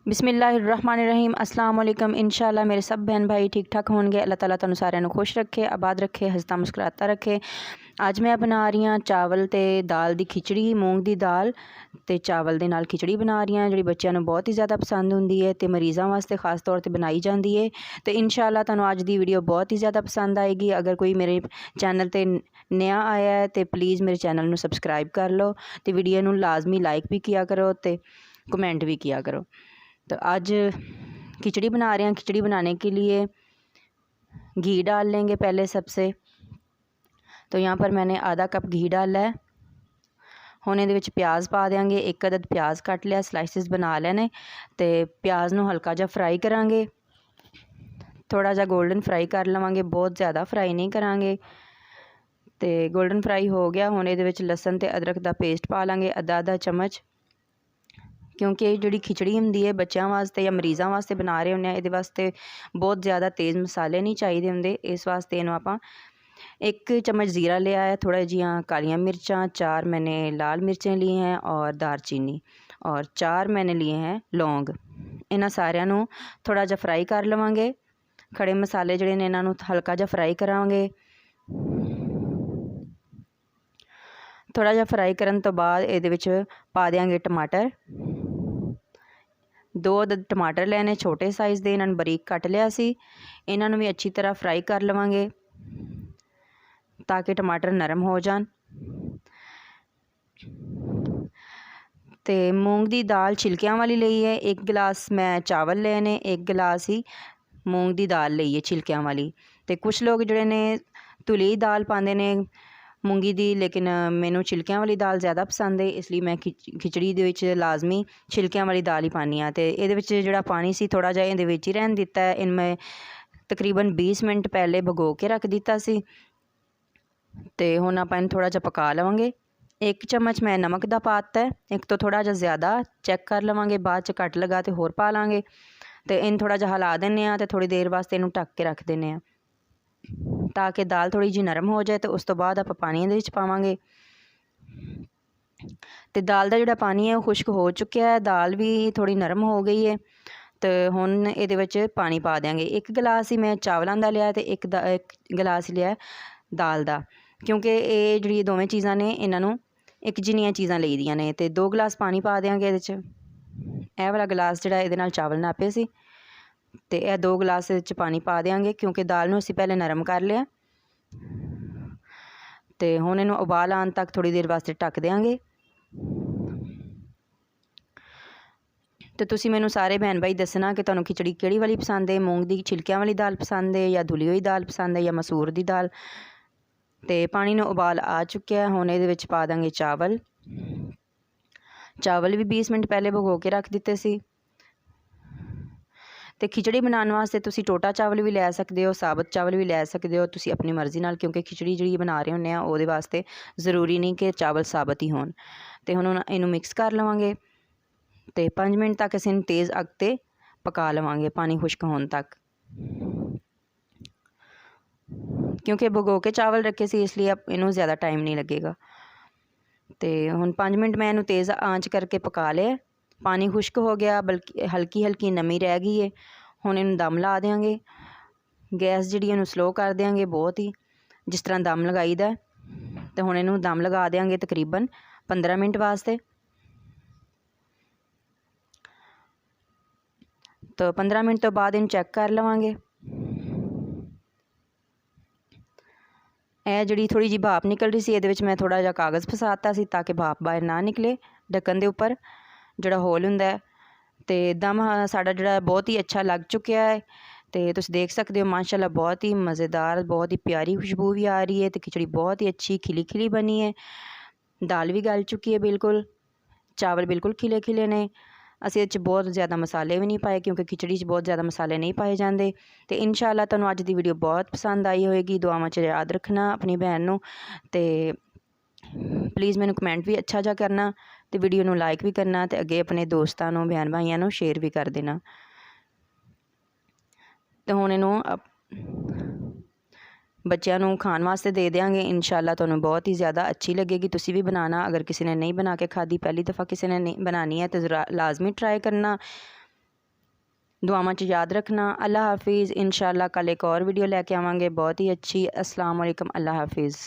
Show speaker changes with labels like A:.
A: बिस्मिल्लाहिर्रहमानिर्रहीम अस्सलाम वालेकुम। इंशाल्लाह मेरे सब बहन भाई ठीक ठाक होंगे। अल्लाह ताला तुहानू सारिਆਂ ਨੂੰ खुश रखे, आबाद रखे, हंसता मुस्कुराता रखे। ਅੱਜ मैं बना रही हाँ चावल ते दाल दी खिचड़ी। मूंग दी दाल ते चावल दे नाल खिचड़ी बना रही हाँ, जिहड़ी बच्चों को बहुत ही ज़्यादा पसंद होंदी है ते मरीज़ों वास्ते खास तौर पर बनाई जाती है। तो इंशाल्लाह तुहानू अज दी वीडियो बहुत ही ज़्यादा पसंद आएगी। अगर कोई मेरे चैनल ते नया आया है तो प्लीज़ मेरे चैनल को सबसक्राइब कर लो, तो वीडियो को लाजमी लाइक भी किया करो तो कमेंट भी किया करो। तो आज खिचड़ी बना रहे हैं। खिचड़ी बनाने के लिए घी डाल लेंगे पहले सबसे। तो यहाँ पर मैंने आधा कप घी डाला है। हुण इहदे विच प्याज पा देंगे। एक अदद प्याज कट लिया, स्लाइसिस बना लेने। तो प्याज नूं हल्का जा फ्राई करांगे, थोड़ा जा गोल्डन फ्राई कर लवांगे, बहुत ज़्यादा फ्राई नहीं करांगे। तो गोल्डन फ्राई हो गया। हुण इहदे विच लसन ते अदरक दा पेस्ट पा लांगे आधा चम्मच, क्योंकि जिहड़ी खिचड़ी हुंदी है बच्चों वास्ते या मरीज़ों वास्ते बना रहे होंगे, इहदे वास्ते बहुत ज़्यादा तेज़ मसाले नहीं चाहिए होंगे। इस वास्ते इहनूं आपां एक चम्मच ज़ीरा लिया है, थोड़ा जिहा कालियां मिर्चां, 4 मैंने लाल मिर्चें ली हैं और दारचीनी, और 4 मैंने लिए हैं लौंग। इन्हां सारिਆਂ ਨੂੰ थोड़ा जा फ्राई कर लवांगे। खड़े मसाले जिहड़े ने इन्हां ਨੂੰ हल्का जा फ्राई करांगे। थोड़ा जा फ्राई करन तो बाद इहदे विच पा देंगे टमाटर। 2 अदद टमाटर लेने छोटे साइज़ दे, इन्हां ਨੂੰ बारीक कट लिया सी। इन्हां ਨੂੰ भी अच्छी तरह फ्राई कर लवांगे ताकि टमाटर नरम हो जान। तो मूंग दी दाल छिलकियां वाली लई है। 1 गिलास मैं चावल ले ने, 1 गिलास ही मूंग दी दाल लई है छिलकियां वाली। तो कुछ लोग जिहड़े ने तुली दाल पाते ने मूंगी दी, लेकिन मैनू छिलकियां वाली दाल ज़्यादा पसंद है, इसलिए मैं खिचड़ी दे विच लाजमी छिलकियां वाली दाल ही पानी हाँ। तो इहदे विच जिहड़ा पानी सी थोड़ा जिहा इहदे विच ही रहन दिता है। इन मैं तकरीबन 20 मिनट पहले भगो के रख दिता सी। तो हुण आपां इहनूं थोड़ा जिहा पका लवांगे। 1 चम्मच मैं नमक दा पाता है, एक तो थोड़ा जिहा ज़्यादा चैक कर लवांगे, बाद च घट लगा तो होर पा लांगे। तो इन थोड़ा जिहा हिला दिंदे आं, तो थोड़ी देर वास्ते इहनूं ढक के रख दिंदे आं ताकि दाल थोड़ी जी नरम हो जाए। तो उस तो बाद आप पानी इहदे विच पावांगे। तो दाल दा जिहड़ा पानी है वो खुश्क हो चुका है, दाल भी थोड़ी नरम हो गई है। तो हुण इहदे विच पानी पा देंगे। 1 गिलास ही मैं चावलों का लिया, तो एक गिलास लिया दाल का, क्योंकि ये जिहड़ी दोवें चीज़ां ने इन्हां नूं एक जिन्नियां चीज़ां लई दियां ने। तो 2 गिलास पानी पा देंगे इहदे च। यह वाला गिलास जिहड़ा इहदे नाल चावल नापे सी, तो यह 2 गिलास इहदे च पानी पा देंगे, क्योंकि दाल नूं असीं पहले नरम कर लिया। तो हुण इहनूं उबाल आउण तक थोड़ी देर वास्ते ढक देंगे। तो तुसीं मैनूं सारे बहन भाई दसना कि तुहानूं खिचड़ी किहड़ी वाली पसंद है, मूंग दी छिलकियां वाली दाल पसंद है या धुली हुई दाल पसंद है या मसूर दी दाल। तो पानी नूं उबाल आ चुका है। हुण इहदे विच पा देंगे चावल। चावल भी 20 मिनट पहले भगो के रख दिते सी। तो खिचड़ी बनाने वास्ते तुसी टोटा चावल भी लै सकते हो, साबत चावल भी लै सकते हो, तुसी अपनी मर्जी नाल, क्योंकि खिचड़ी जिहड़ी बना रहे होंगे उहदे वास्ते ज़रूरी नहीं कि चावल साबत ही होण। तो हुण इहनूं मिक्स कर लवांगे। तो 5 मिनट तक असीं इहनूं तेज़ अग ते पका लवांगे, पानी खुश्क होण तक, क्योंकि भगो के चावल रखे सी, इसलिए अब इनू ज़्यादा टाइम नहीं लगेगा। तो हुण 5 मिनट मैं इनू तेज़ आंच करके पका लिया। पानी खुश्क हो गया, बल्कि हल्की हल्की नमी रह गई है। हुण इनू दम ला देंगे। गैस जिहड़ी इनू स्लो कर देंगे, बहुत ही जिस तरह दम लगाईदा। तो हुण इनू दम लगा देंगे तकरीबन 15 मिनट वास्ते। तो 15 मिनट तो बाद इनू चैक कर लवांगे। यह जिहड़ी थोड़ी जी भाप निकल रही सी, इहदे विच मैं थोड़ा जिहा कागज़ फसाता सी ताकि भाप बाहर ना निकले ढक्कन दे उपर जिहड़ा होल हुंदा है। तो दम साडा जिहड़ा बहुत ही अच्छा लग चुका है। तो तुसीं देख सकते हो माशाल्लाह बहुत ही मज़ेदार, बहुत ही प्यारी खुशबू भी आ रही है। तो खिचड़ी बहुत ही अच्छी खिली खिली बनी है। दाल भी गल चुकी है बिल्कुल, चावल बिल्कुल खिले खिले ने। असीं इहदे च बहुत ज़्यादा मसाले भी नहीं पाए, क्योंकि खिचड़ी च बहुत ज़्यादा मसाले नहीं पाए जाते। तो इंशाल्लाह तुहानूं अज दी वीडियो बहुत पसंद आई होएगी। दुआवां च याद रखना अपनी बहन नूं। तो प्लीज़ मैनूं कमेंट भी अच्छा जा करना, तो वीडियो नूं लाइक भी करना, तो अगे अपने दोस्तां नूं बहन भाइयां नूं शेयर भी कर देना। तो हुण इहनूं बच्चों को खाने वास्ते दे देंगे। इंशाल्लाह तुहानूं बहुत ही ज़्यादा अच्छी लगेगी। तुसी भी बनाना, अगर किसी ने नहीं बना के खाधी, पहली दफ़ा किसी ने नहीं बनानी है तो लाजमी ट्राई करना। दुआवां च याद रखना। अल्लाह हाफिज़। इंशाअल्लाह कल एक और वीडियो लैके आवांगे बहुत ही अच्छी। अस्सलाम वालेकुम। अल्लाह हाफिज़।